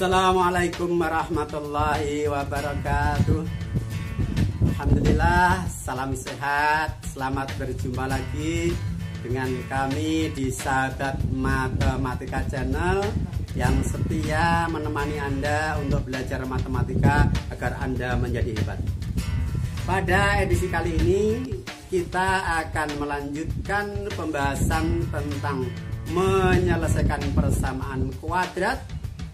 Assalamualaikum warahmatullahi wabarakatuh. Alhamdulillah, salam sehat. Selamat berjumpa lagi dengan kami di Sahabat Matematika Channel yang setia menemani Anda untuk belajar matematika agar Anda menjadi hebat. Pada edisi kali ini kita akan melanjutkan pembahasan tentang menyelesaikan persamaan kuadrat.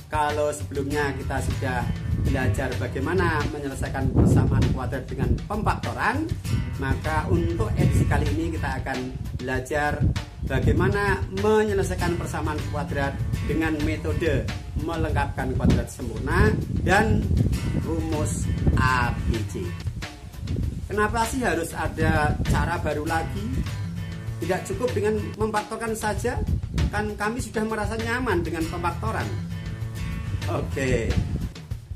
Kalau sebelumnya kita sudah belajar bagaimana menyelesaikan persamaan kuadrat dengan pemfaktoran, maka untuk edisi kali ini kita akan belajar bagaimana menyelesaikan persamaan kuadrat dengan metode melengkapkan kuadrat sempurna dan rumus ABC. Kenapa sih harus ada cara baru lagi? Tidak cukup dengan memfaktorkan saja? Kan kami sudah merasa nyaman dengan pemfaktoran. Oke,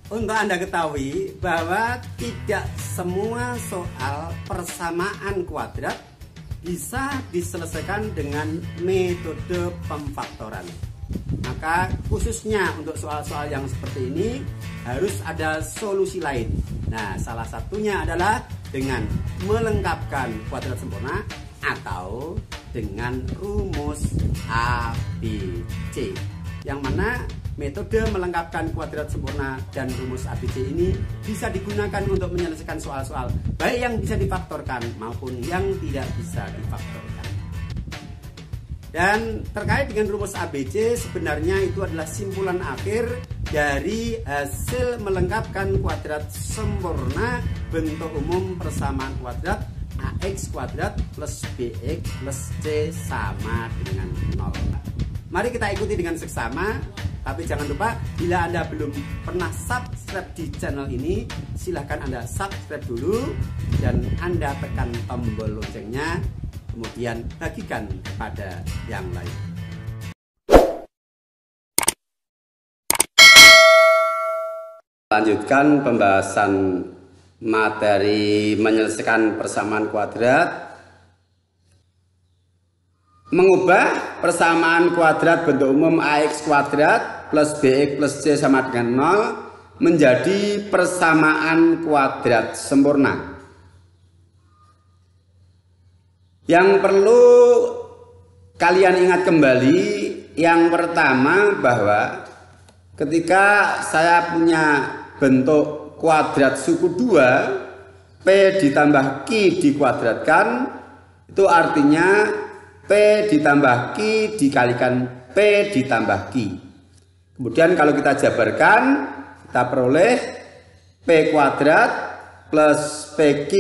untuk Anda ketahui bahwa tidak semua soal persamaan kuadrat bisa diselesaikan dengan metode pemfaktoran. Maka khususnya untuk soal-soal yang seperti ini harus ada solusi lain. Nah, salah satunya adalah dengan melengkapkan kuadrat sempurna atau dengan rumus ABC. Yang mana metode melengkapkan kuadrat sempurna dan rumus ABC ini bisa digunakan untuk menyelesaikan soal-soal baik yang bisa difaktorkan maupun yang tidak bisa difaktorkan. Dan terkait dengan rumus ABC, sebenarnya itu adalah simpulan akhir dari hasil melengkapkan kuadrat sempurna bentuk umum persamaan kuadrat AX kuadrat plus BX plus C sama dengan 0. Mari kita ikuti dengan seksama. Tapi jangan lupa, bila Anda belum pernah subscribe di channel ini, silahkan Anda subscribe dulu dan Anda tekan tombol loncengnya, kemudian bagikan kepada yang lain. Lanjutkan pembahasan materi menyelesaikan persamaan kuadrat. Mengubah persamaan kuadrat bentuk umum AX kuadrat plus BX plus C sama dengan 0 menjadi persamaan kuadrat sempurna. Yang perlu kalian ingat kembali, yang pertama bahwa ketika saya punya bentuk kuadrat suku 2, P ditambah Q dikuadratkan, itu artinya P ditambah Q dikalikan P ditambah Q. Kemudian kalau kita jabarkan, kita peroleh P kuadrat plus PQ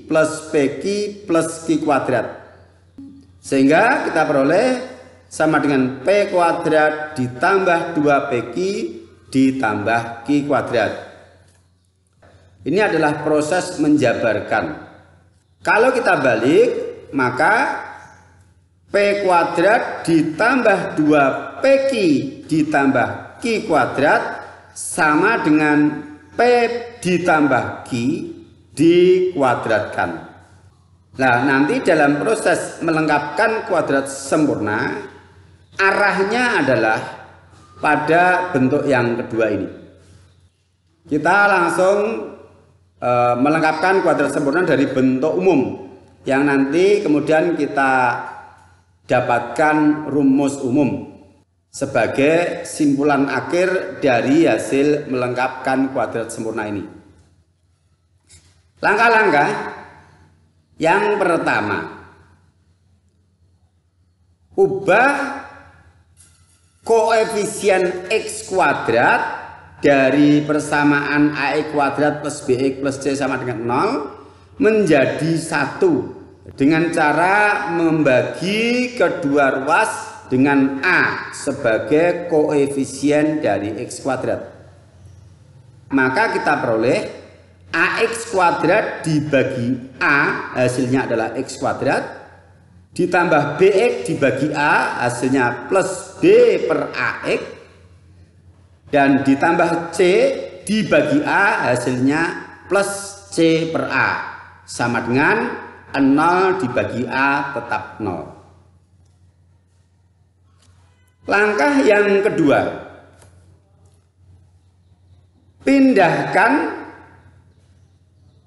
plus PQ plus Q kuadrat. Sehingga kita peroleh sama dengan P kuadrat ditambah 2PQ ditambah Q kuadrat. Ini adalah proses menjabarkan. Kalau kita balik, maka P kuadrat ditambah 2PQ ditambah Q kuadrat sama dengan P ditambah Q dikuadratkan. Nah, nanti dalam proses melengkapkan kuadrat sempurna, arahnya adalah pada bentuk yang kedua ini. Kita langsung melengkapkan kuadrat sempurna dari bentuk umum yang nanti kemudian kita dapatkan rumus umum sebagai simpulan akhir dari hasil melengkapkan kuadrat sempurna ini. Langkah-langkah yang pertama, ubah koefisien X kuadrat dari persamaan AX kuadrat plus BX plus C sama dengan 0 menjadi 1 dengan cara membagi kedua ruas dengan A sebagai koefisien dari X kuadrat. Maka kita peroleh AX kuadrat dibagi A, hasilnya adalah X kuadrat, ditambah BX dibagi A, hasilnya plus B per AX, dan ditambah C dibagi A, hasilnya plus C per A, sama dengan 0 dibagi A tetap 0. Langkah yang kedua, Pindahkan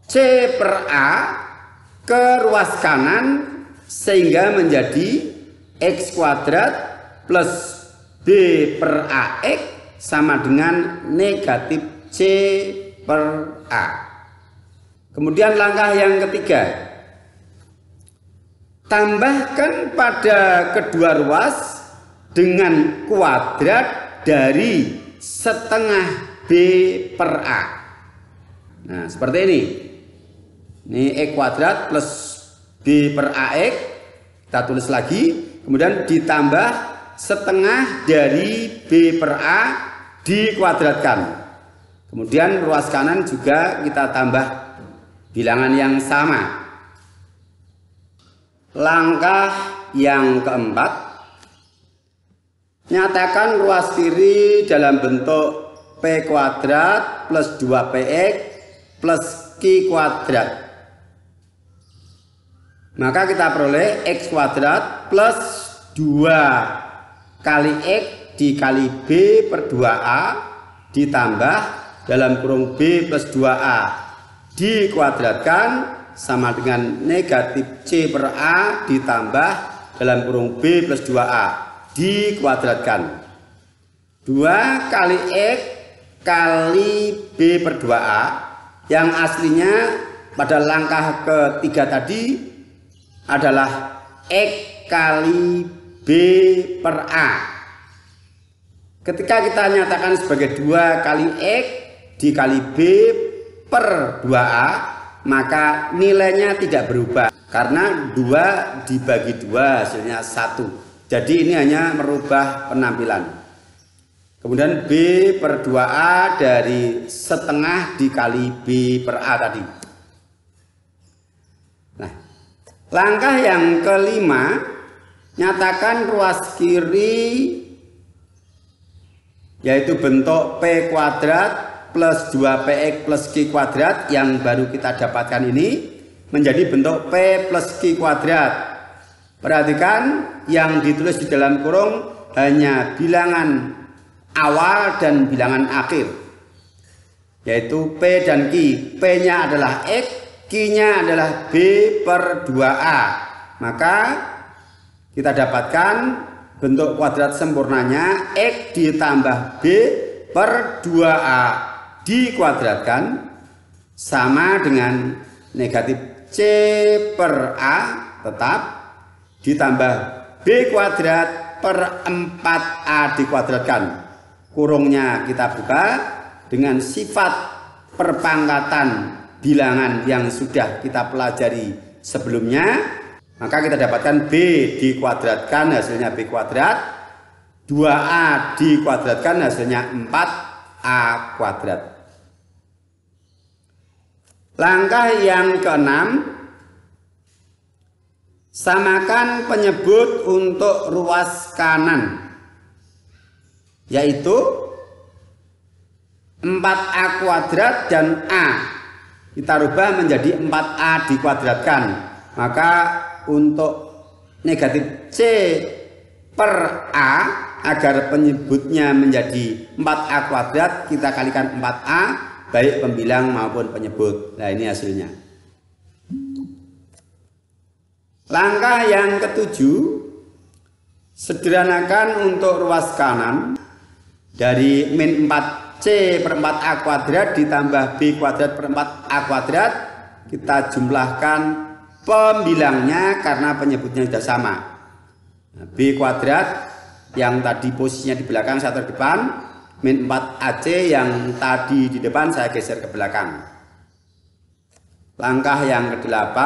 C per A ke ruas kanan sehingga menjadi X kuadrat plus B per AX sama dengan negatif C per A. Kemudian langkah yang ketiga, tambahkan pada kedua ruas dengan kuadrat dari setengah B per A. Nah, seperti ini. Ini X kuadrat plus B per AX. Kita tulis lagi. Kemudian ditambah setengah dari B per A dikuadratkan. Kemudian ruas kanan juga kita tambah bilangan yang sama. Langkah yang keempat, nyatakan ruas kiri dalam bentuk P kuadrat plus 2PX plus Q kuadrat. Maka kita peroleh X kuadrat plus 2 kali X dikali B per 2A ditambah dalam kurung B plus 2A dikuadratkan sama dengan negatif C per A ditambah dalam kurung B plus 2A dikuadratkan. 2 kali X kali B per 2A yang aslinya pada langkah ketiga tadi adalah X kali B per A. Ketika kita nyatakan sebagai 2 kali X dikali B per 2A, maka nilainya tidak berubah karena 2 dibagi 2 hasilnya 1. Jadi ini hanya merubah penampilan. Kemudian B per 2A dari setengah dikali B per A tadi. Nah, langkah yang kelima, nyatakan ruas kiri yaitu bentuk P kuadrat plus 2PX plus Q kuadrat yang baru kita dapatkan ini menjadi bentuk P plus Q kuadrat. Perhatikan yang ditulis di dalam kurung hanya bilangan awal dan bilangan akhir, yaitu P dan Q. P-nya adalah X, Q-nya adalah B per 2A. Maka kita dapatkan bentuk kuadrat sempurnanya X ditambah B per 2A dikuadratkan sama dengan negatif C per A tetap ditambah B kuadrat per 4A dikuadratkan. Kurungnya kita buka dengan sifat perpangkatan bilangan yang sudah kita pelajari sebelumnya. Maka kita dapatkan B dikuadratkan hasilnya B kuadrat, 2A dikuadratkan hasilnya 4A kuadrat. Langkah yang keenam, samakan penyebut untuk ruas kanan, yaitu 4A kuadrat dan A kita rubah menjadi 4A dikuadratkan. Maka untuk negatif C per A agar penyebutnya menjadi 4A kuadrat kita kalikan 4A baik pembilang maupun penyebut. Nah, ini hasilnya. Langkah yang ketujuh, sederhanakan untuk ruas kanan dari min 4C per 4A kuadrat ditambah B kuadrat per 4A kuadrat. Kita jumlahkan pembilangnya karena penyebutnya sudah sama. Nah, B kuadrat yang tadi posisinya di belakang saya ke depan, min 4AC yang tadi di depan saya geser ke belakang. Langkah yang ke-8,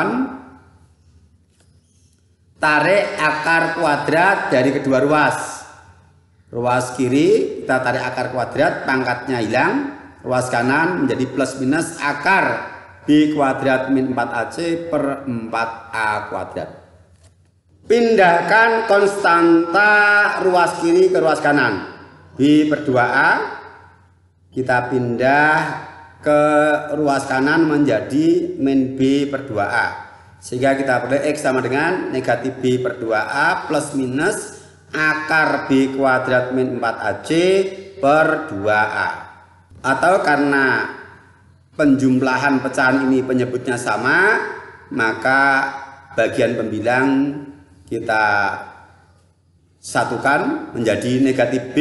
tarik akar kuadrat dari kedua ruas. Ruas kiri kita tarik akar kuadrat, pangkatnya hilang. Ruas kanan menjadi plus minus akar B kuadrat min 4AC per 4A kuadrat. Pindahkan konstanta ruas kiri ke ruas kanan. B per 2A kita pindah ke ruas kanan menjadi min B per 2A. Sehingga kita peroleh X sama dengan negatif B per 2A plus minus akar B kuadrat min 4AC per 2A. atau karena penjumlahan pecahan ini penyebutnya sama, maka bagian pembilang kita satukan menjadi negatif B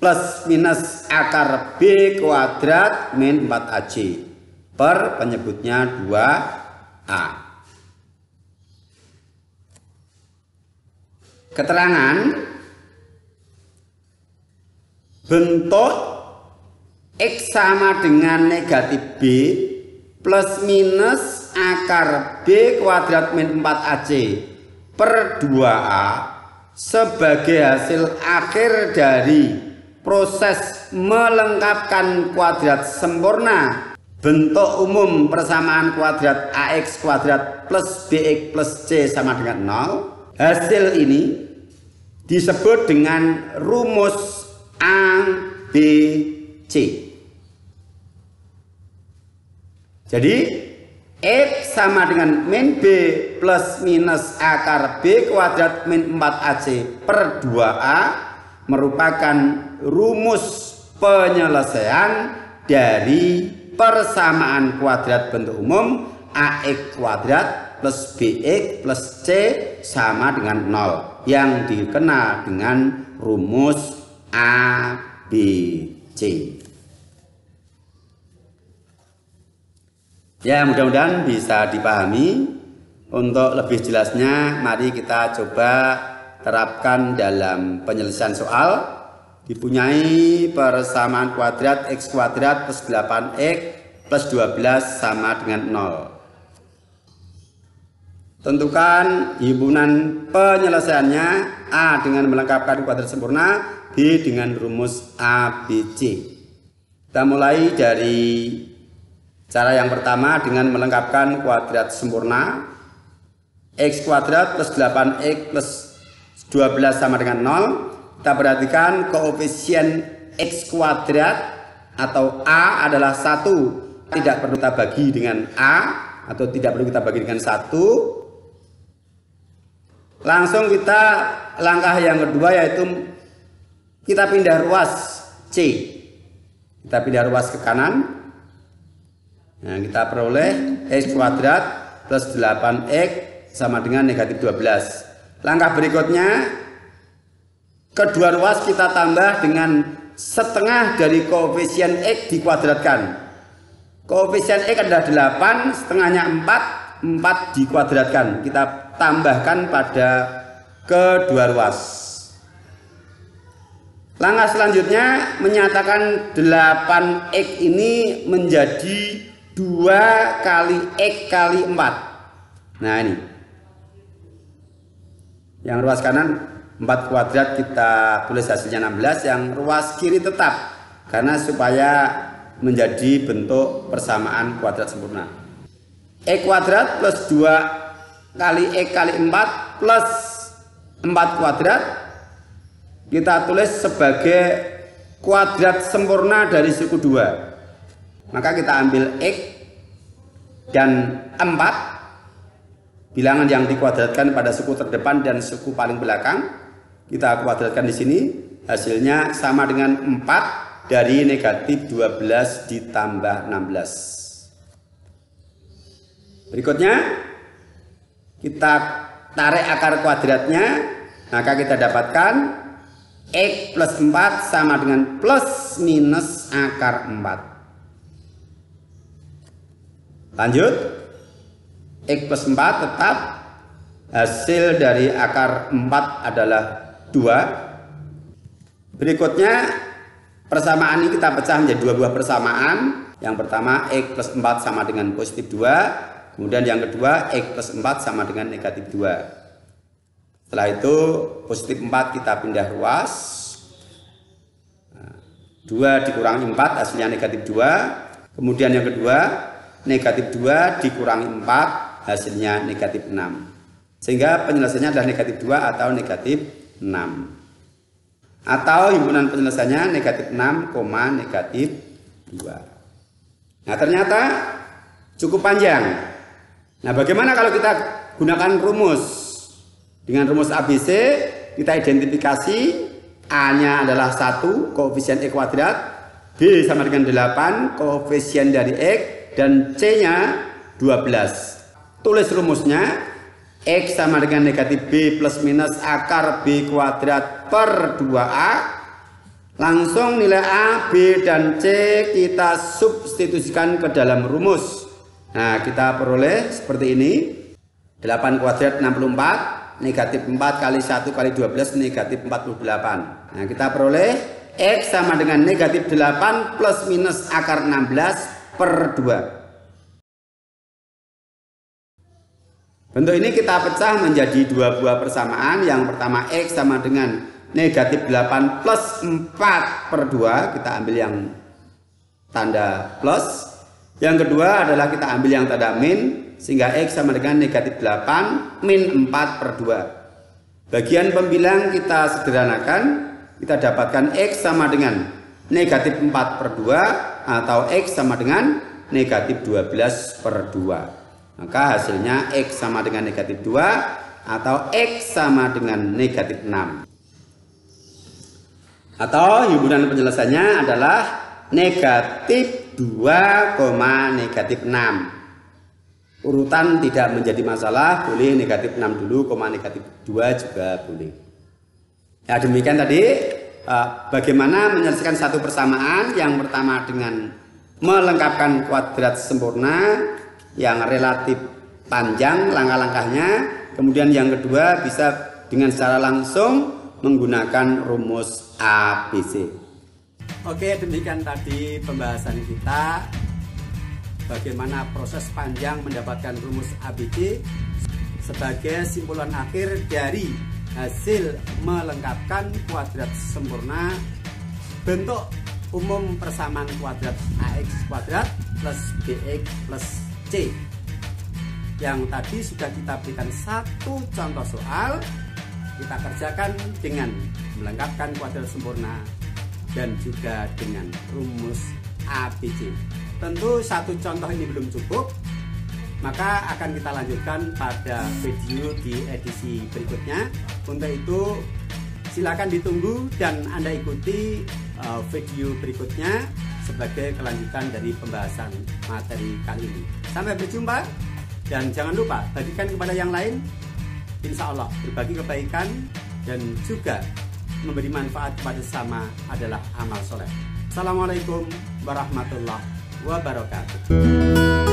plus minus akar B kuadrat min 4AC per penyebutnya 2A. Keterangan bentuk X sama dengan negatif B plus minus akar B kuadrat min 4AC per 2A sebagai hasil akhir dari proses melengkapkan kuadrat sempurna bentuk umum persamaan kuadrat AX kuadrat plus BX plus C sama dengan 0. Hasil ini disebut dengan rumus ABC. Jadi X sama dengan min B plus minus akar B kuadrat min 4AC per 2A merupakan rumus penyelesaian dari persamaan kuadrat bentuk umum AX kuadrat plus BX plus C sama dengan 0 yang dikenal dengan rumus ABC. Ya, mudah-mudahan bisa dipahami. Untuk lebih jelasnya, mari kita coba terapkan dalam penyelesaian soal. Dipunyai persamaan kuadrat X kuadrat plus 8X plus 12 sama dengan 0. Tentukan himpunan penyelesaiannya. A dengan melengkapkan kuadrat sempurna, B dengan rumus ABC. Kita mulai dari cara yang pertama dengan melengkapkan kuadrat sempurna. X kuadrat plus 8X plus 12 sama dengan 0. Kita perhatikan koefisien X kuadrat atau A adalah 1. Tidak perlu kita bagi dengan A atau tidak perlu kita bagi dengan 1. Langsung kita langkah yang kedua yaitu kita pindah ruas C. Kita pindah ruas ke kanan. Nah, kita peroleh X kuadrat plus 8X sama dengan negatif 12. Langkah berikutnya, kedua ruas kita tambah dengan setengah dari koefisien X dikuadratkan. Koefisien X adalah 8, setengahnya 4 dikuadratkan. Kita tambahkan pada kedua ruas. Langkah selanjutnya menyatakan 8X ini menjadi 2 kali X kali 4. Nah ini. Yang ruas kanan 4 kuadrat kita tulis hasilnya 16. Yang ruas kiri tetap. Karena supaya menjadi bentuk persamaan kuadrat sempurna. X kuadrat plus 2 kali X kali 4 plus 4 kuadrat. Kita tulis sebagai kuadrat sempurna dari suku 2. Maka kita ambil X dan 4, bilangan yang dikuadratkan pada suku terdepan dan suku paling belakang. Kita kuadratkan di sini, hasilnya sama dengan 4 dari negatif 12 ditambah 16. Berikutnya, kita tarik akar kuadratnya, maka kita dapatkan X plus 4 sama dengan plus minus akar 4. Lanjut, X plus 4 tetap hasil dari akar 4 adalah 2. Berikutnya persamaan ini kita pecah menjadi dua buah persamaan. Yang pertama X plus 4 sama dengan positif 2. Kemudian yang kedua X plus 4 sama dengan negatif 2. Setelah itu positif 4 kita pindah ruas. 2 dikurangi 4 hasilnya negatif 2. Kemudian yang kedua negatif 2 dikurangi 4 hasilnya negatif 6. Sehingga penyelesaiannya adalah negatif 2 atau negatif 6. Atau himpunan penyelesaiannya negatif 6, negatif 2. Nah ternyata cukup panjang. Nah bagaimana kalau kita gunakan rumus? Dengan rumus ABC kita identifikasi A nya adalah 1 koefisien X kuadrat, B sama dengan 8, koefisien dari X, dan C-nya 12. Tulis rumusnya, X sama dengan negatif B plus minus akar B kuadrat per 2A. Langsung nilai A, B, dan C kita substitusikan ke dalam rumus. Nah, kita peroleh seperti ini. 8 kuadrat 64, negatif 4 kali 1 kali 12, negatif 48. Nah, kita peroleh X sama dengan negatif 8 plus minus akar 16 per 2. Bentuk ini kita pecah menjadi dua buah persamaan. Yang pertama X sama dengan negatif 8 plus 4 per 2. Kita ambil yang tanda plus. Yang kedua adalah kita ambil yang tanda min, sehingga X sama dengan negatif 8 min 4 per 2. Bagian pembilang kita sederhanakan. Kita dapatkan X sama dengan negatif 4 per 2 atau X sama dengan negatif 12 per 2. Maka hasilnya X sama dengan negatif 2 atau X sama dengan negatif 6. Atau himpunan penjelasannya adalah negatif 2, negatif 6. Urutan tidak menjadi masalah, boleh negatif 6 dulu, negatif 2 juga boleh. Ya, demikian tadi bagaimana menyelesaikan satu persamaan. Yang pertama dengan melengkapkan kuadrat sempurna yang relatif panjang langkah-langkahnya. Kemudian yang kedua bisa dengan secara langsung menggunakan rumus ABC. Oke, demikian tadi pembahasan kita bagaimana proses panjang mendapatkan rumus ABC sebagai simpulan akhir dari hasil melengkapkan kuadrat sempurna bentuk umum persamaan kuadrat AX kuadrat plus BX plus C. Yang tadi sudah kita berikan satu contoh soal, kita kerjakan dengan melengkapkan kuadrat sempurna dan juga dengan rumus ABC. Tentu satu contoh ini belum cukup, maka akan kita lanjutkan pada video di edisi berikutnya. Untuk itu silakan ditunggu dan Anda ikuti video berikutnya sebagai kelanjutan dari pembahasan materi kali ini. Sampai berjumpa dan jangan lupa bagikan kepada yang lain. Insya Allah berbagi kebaikan dan juga memberi manfaat kepada sesama adalah amal soleh. Assalamualaikum warahmatullahi wabarakatuh.